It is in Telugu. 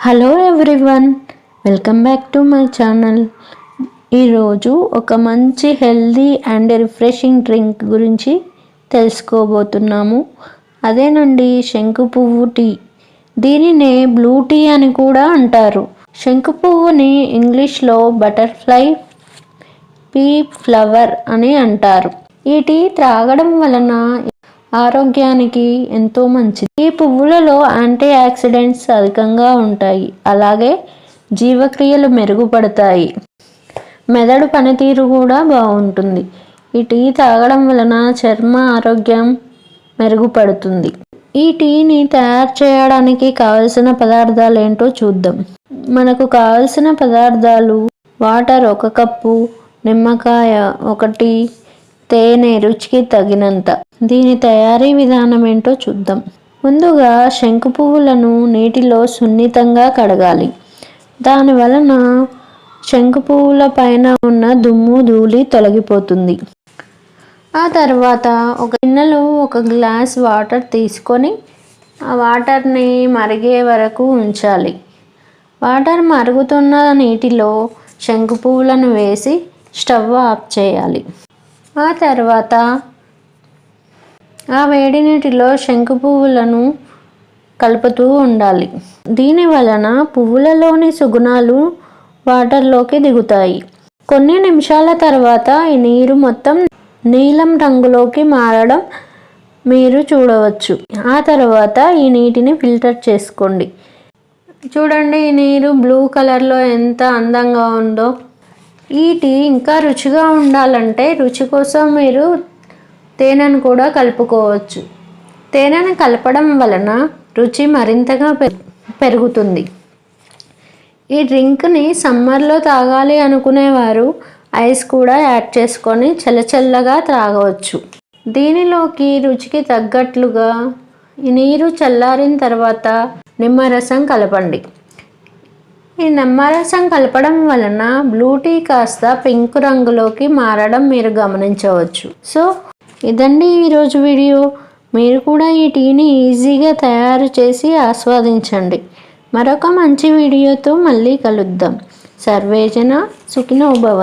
Hello everyone, welcome back to my channel. ఈరోజు ఒక మంచి హెల్దీ అండ్ రిఫ్రెషింగ్ డ్రింక్ గురించి తెలుసుకోబోతున్నాము. అదేనండి శంకు పువ్వు టీ. దీనినే బ్లూ టీ అని కూడా అంటారు. శంకు పువ్వుని ఇంగ్లీష్లో బటర్ఫ్లై పీ ఫ్లవర్ అని అంటారు. ఈ టీ త్రాగడం వలన ఆరోగ్యానికి ఎంతో మంచిది. ఈ పువ్వులలో యాంటీ ఆక్సిడెంట్స్ అధికంగా ఉంటాయి. అలాగే జీవక్రియలు మెరుగుపడతాయి. మెదడు పనితీరు కూడా బాగుంటుంది. ఈ టీ తాగడం వలన చర్మ ఆరోగ్యం మెరుగుపడుతుంది. ఈ టీని తయారు చేయడానికి కావలసిన పదార్థాలు ఏంటో చూద్దాం. మనకు కావలసిన పదార్థాలు: వాటర్ 1 కప్పు, నిమ్మకాయ 1, తేనె రుచికి తగినంత. దీని తయారీ విధానం ఏంటో చూద్దాం. ముందుగా శంకు పువ్వులను నీటిలో సున్నితంగా కడగాలి. దాని వలన శంకు పువ్వుల పైన ఉన్న దుమ్ము ధూళి తొలగిపోతుంది. ఆ తర్వాత ఒక గిన్నెలో 1 గ్లాస్ వాటర్ తీసుకొని ఆ వాటర్ని మరిగే వరకు ఉంచాలి. వాటర్ మరుగుతున్న నీటిలో శంకు పువ్వులను వేసి స్టవ్ ఆఫ్ చేయాలి. ఆ తర్వాత ఆ వేడి నీటిలో శంకు పువ్వులను కలుపుతూ ఉండాలి. దీని వలన పువ్వులలోని సుగుణాలు వాటర్లోకి దిగుతాయి. కొన్ని నిమిషాల తర్వాత ఈ నీరు మొత్తం నీలం రంగులోకి మారడం మీరు చూడవచ్చు. ఆ తర్వాత ఈ నీటిని ఫిల్టర్ చేసుకోండి. చూడండి, ఈ నీరు బ్లూ కలర్లో ఎంత అందంగా ఉందో. ఈ టీ ఇంకా రుచిగా ఉండాలంటే రుచి కోసం మీరు తేనెను కూడా కలుపుకోవచ్చు. తేనెను కలపడం వలన రుచి మరింతగా పెరుగుతుంది. ఈ డ్రింక్ని సమ్మర్లో తాగాలి అనుకునేవారు ఐస్ కూడా యాడ్ చేసుకొని చల్లచల్లగా త్రాగవచ్చు. దీనిలోకి రుచికి తగ్గట్లుగా ఈ నీరు చల్లారిన తర్వాత నిమ్మరసం కలపండి. ఈ నిమ్మరసం కలపడం వలన బ్లూ టీ కాస్త పింక్ రంగులోకి మారడం మీరు గమనించవచ్చు. సో ఇదండి ఈరోజు వీడియో. మీరు కూడా ఈ టీని ఈజీగా తయారు చేసి ఆస్వాదించండి. మరొక మంచి వీడియోతో మళ్ళీ కలుద్దాం. సర్వేజన సుఖినో భవంతు.